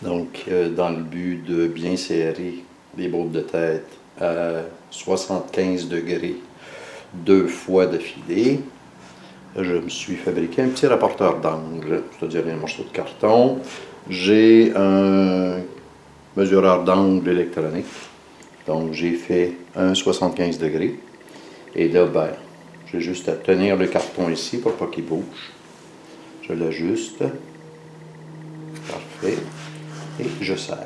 Donc, dans le but de bien serrer les bottes de tête à 75 degrés 2 fois d'affilée, je me suis fabriqué un petit rapporteur d'angle, c'est-à-dire un morceau de carton. J'ai un mesureur d'angle électronique, donc j'ai fait un 75 degrés. Et là, ben, j'ai juste à tenir le carton ici pour pas qu'il bouge. Je l'ajuste. Parfait. Et je serre.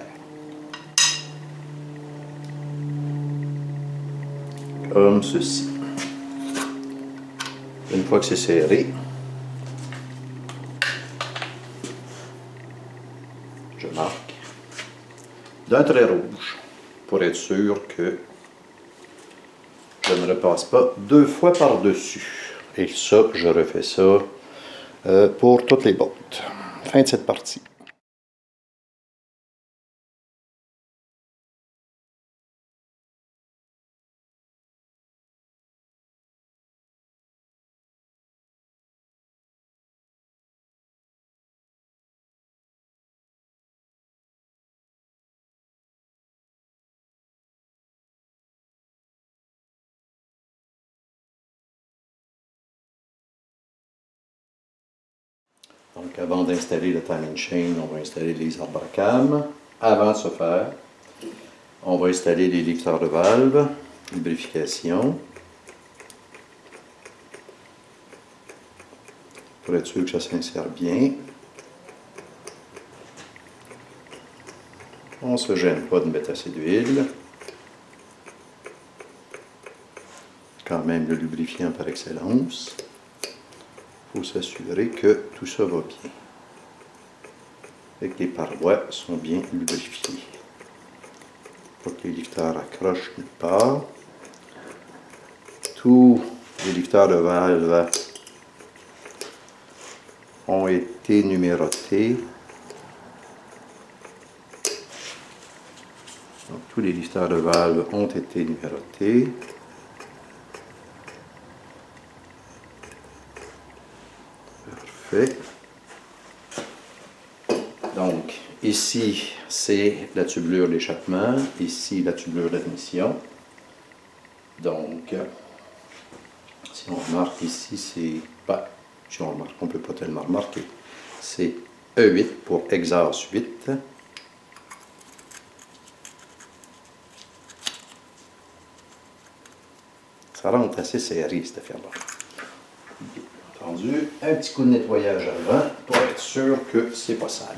Comme ceci. Une fois que c'est serré, je marque d'un trait rouge pour être sûr que je ne repasse pas 2 fois par-dessus. Et ça, je refais ça pour toutes les bottes. Fin de cette partie. Donc, avant d'installer le timing chain, on va installer les arbres à cam. Avant de ce faire, on va installer les lifteurs de valve, lubrification, pour être sûr que ça s'insère bien. On ne se gêne pas de mettre assez d'huile. Quand même le lubrifiant par excellence. Il faut s'assurer que tout ça va bien. Et que les parois sont bien lubrifiées. Pas que les lifteurs accrochent nulle part. Tous les lifteurs de valve ont été numérotés. Donc, tous les lifteurs de valve ont été numérotés. Parfait. Donc, ici, c'est la tubulure d'échappement. Ici, la tubulure d'admission. Donc, si on remarque ici, c'est... Ben, si on remarque, on ne peut pas tellement remarquer. C'est E8 pour exhaust 8. Ça rentre assez serré, cette affaire-là. Bien entendu, un petit coup de nettoyage avant pour être sûr que c'est pas sale.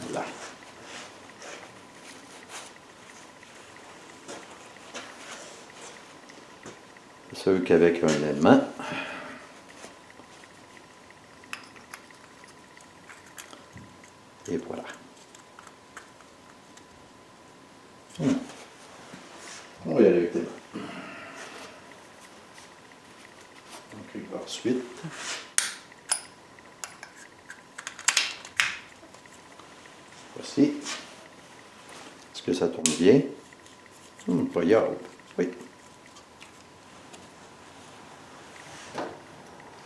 C'est sûr qu'avec un aimant, et voilà. On va y aller avec les mains. Donc, ensuite, voici. Est-ce que ça tourne bien? Voyons. Oui.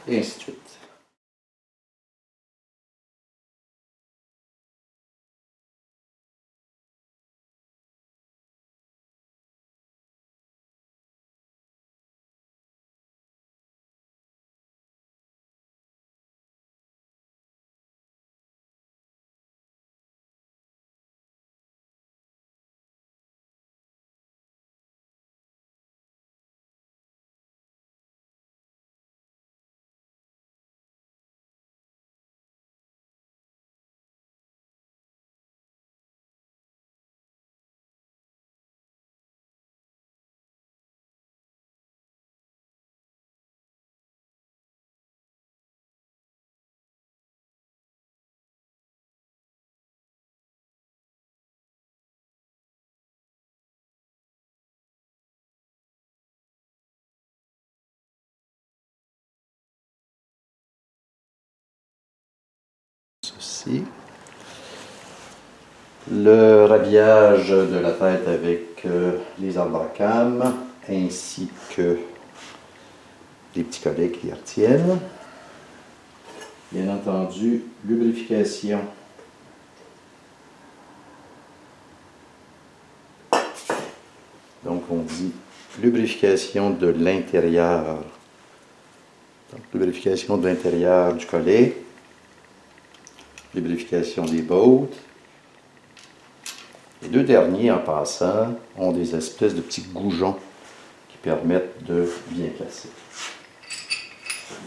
Et ainsi de suite. Ceci. Le rhabillage de la tête avec les arbres à cam, ainsi que les petits collets qui les retiennent. Bien entendu, lubrification Donc, on dit lubrification de l'intérieur. Donc, lubrification de l'intérieur du collet. Lubrification des bottes. Les deux derniers, en passant, ont des espèces de petits goujons qui permettent de bien placer.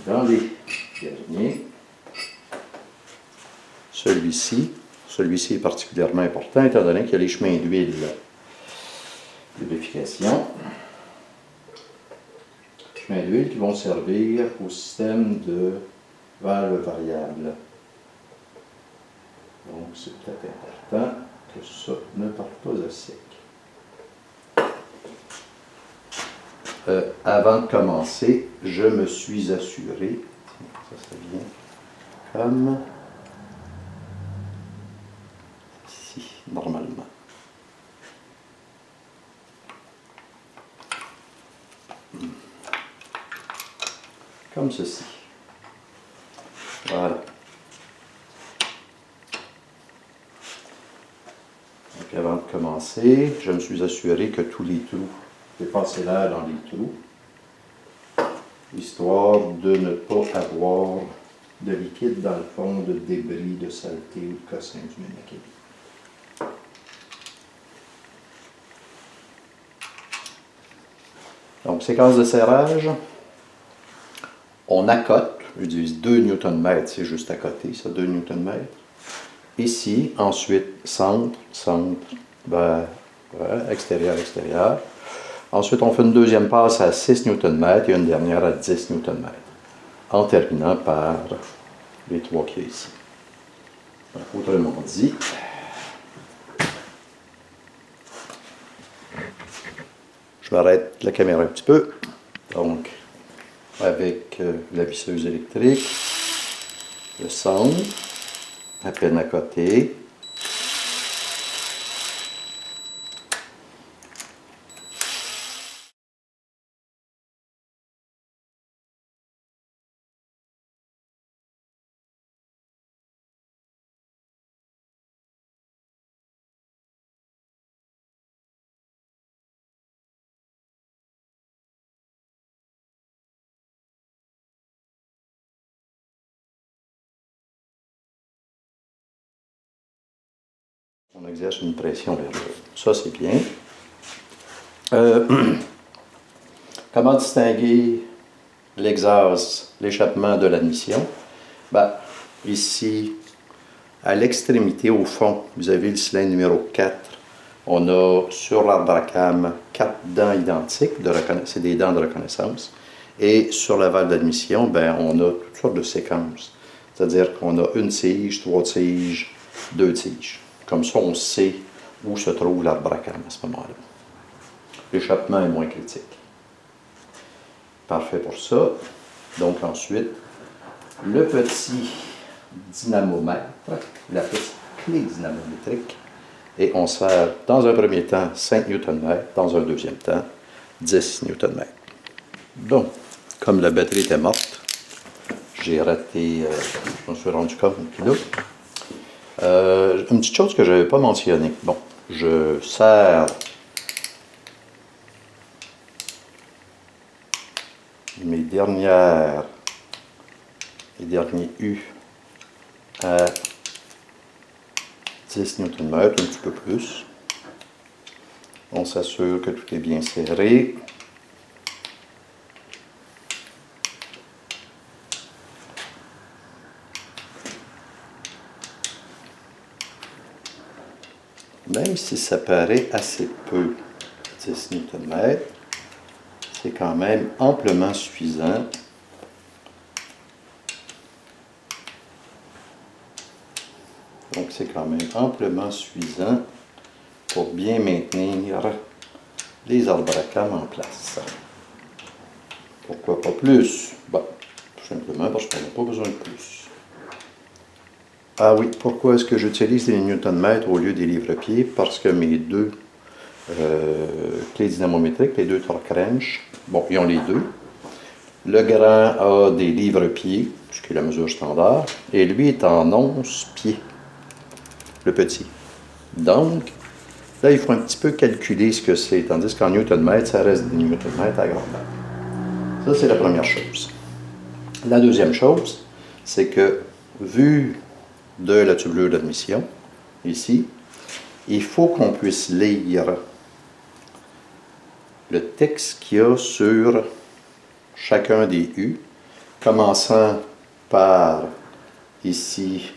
Dans les derniers, celui-ci est particulièrement important étant donné qu'il y a les chemins d'huile. Lubrification. Chemins d'huile qui vont servir au système de valve variable. Donc, c'est peut-être important que ça ne parte pas à sec. Avant de commencer, je me suis assuré, ça vient comme ici, normalement. Comme ceci. Voilà. Donc avant de commencer, je me suis assuré que tous les trous, j'ai passé l'air dans les trous, histoire de ne pas avoir de liquide dans le fond, de débris, de saleté ou de cossin du ménaquet. Donc, séquence de serrage. On accote, j'utilise 2 Nm, c'est juste à côté, ça, 2 Nm. Ici, ensuite, centre, vers extérieur, extérieur. Ensuite, on fait une deuxième passe à 6 Nm et une dernière à 10 Nm, en terminant par les 3 qu'il y a ici. Donc, autrement dit, je m'arrête la caméra un petit peu. Donc, avec la visseuse électrique, le centre, à peine à côté. On exerce une pression vers le haut. Ça, c'est bien. Comment distinguer l'exhaust, l'échappement de l'admission? Ben, ici, à l'extrémité, au fond, vous avez le cylindre numéro 4. On a sur l'arbre à cam 4 dents identiques, c'est des dents de reconnaissance. Et sur la valve d'admission, ben, on a toutes sortes de séquences. C'est-à-dire qu'on a une tige, 3 tiges, 2 tiges. Comme ça, on sait où se trouve l'arbre à cam à ce moment-là. L'échappement est moins critique. Parfait pour ça. Donc ensuite, le petit dynamomètre, la petite clé dynamométrique, et on sert dans un premier temps 5 Nm, dans un deuxième temps 10 Nm. Bon, comme la batterie était morte, j'ai raté, je me suis rendu compte là. Une petite chose que je n'avais pas mentionnée. Bon, je sers mes derniers U à 10 Nm, un petit peu plus. On s'assure que tout est bien serré. Même si ça paraît assez peu, 10 Nm, c'est quand même amplement suffisant. Donc c'est quand même amplement suffisant pour bien maintenir les arbres à cam en place. Pourquoi pas plus? Bon, tout simplement parce qu'on n'a pas besoin de plus. Ah oui, pourquoi est-ce que j'utilise les newton-mètres au lieu des livres-pieds? Parce que mes deux clés dynamométriques, les deux torque wrench, bon, ils ont les deux. Le grand a des livres-pieds, ce qui est la mesure standard, et lui est en 11 pieds, le petit. Donc, Là, il faut un petit peu calculer ce que c'est, tandis qu'en newton-mètre, ça reste des newton-mètres à grandeur. Ça, c'est la première chose. La deuxième chose, c'est que, vu de la tubulure d'admission, ici, il faut qu'on puisse lire le texte qu'il y a sur chacun des U, commençant par ici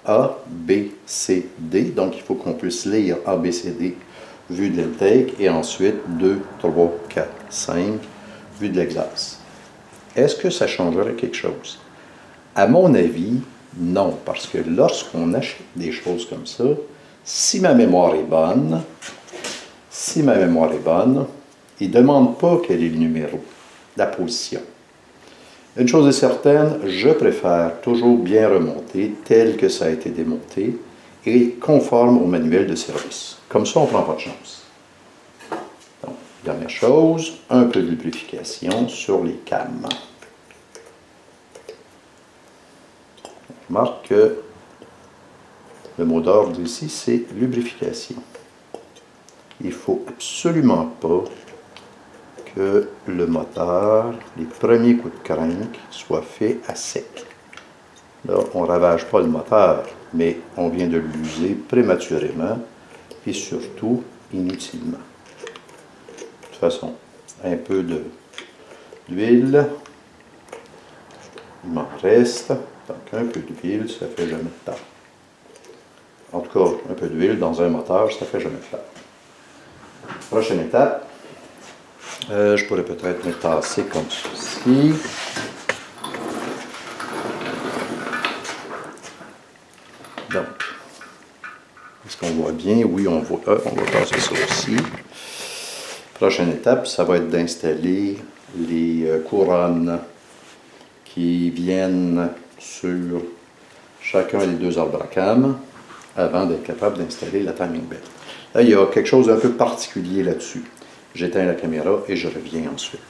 A, B, C, D. Donc, il faut qu'on puisse lire A, B, C, D, vue de l'intake, et ensuite 2, 3, 4, 5, vue de l'exhaust. Est-ce que ça changerait quelque chose? À mon avis, non, parce que lorsqu'on achète des choses comme ça, si ma mémoire est bonne, il ne demande pas quel est le numéro, la position. Une chose est certaine, je préfère toujours bien remonter tel que ça a été démonté et conforme au manuel de service. Comme ça, on ne prend pas de chance. Donc, dernière chose, un peu de lubrification sur les cams. On remarque que le mot d'ordre ici, c'est lubrification. Il ne faut absolument pas que le moteur, les premiers coups de crank, soient faits à sec. Là, on ne ravage pas le moteur, mais on vient de l'user prématurément et surtout inutilement. De toute façon, un peu d'huile, il m'en reste, donc un peu d'huile, ça ne fait jamais de tort. En tout cas, un peu d'huile dans un moteur, ça ne fait jamais de tort. Prochaine étape. Je pourrais peut-être me tasser comme ceci. Donc, est-ce qu'on voit bien? Oui, on voit. On va tasser ça aussi. Prochaine étape, ça va être d'installer les couronnes qui viennent sur chacun des deux arbres à cam avant d'être capable d'installer la timing belt. Là, il y a quelque chose d'un peu particulier là-dessus. J'éteins la caméra et je reviens ensuite.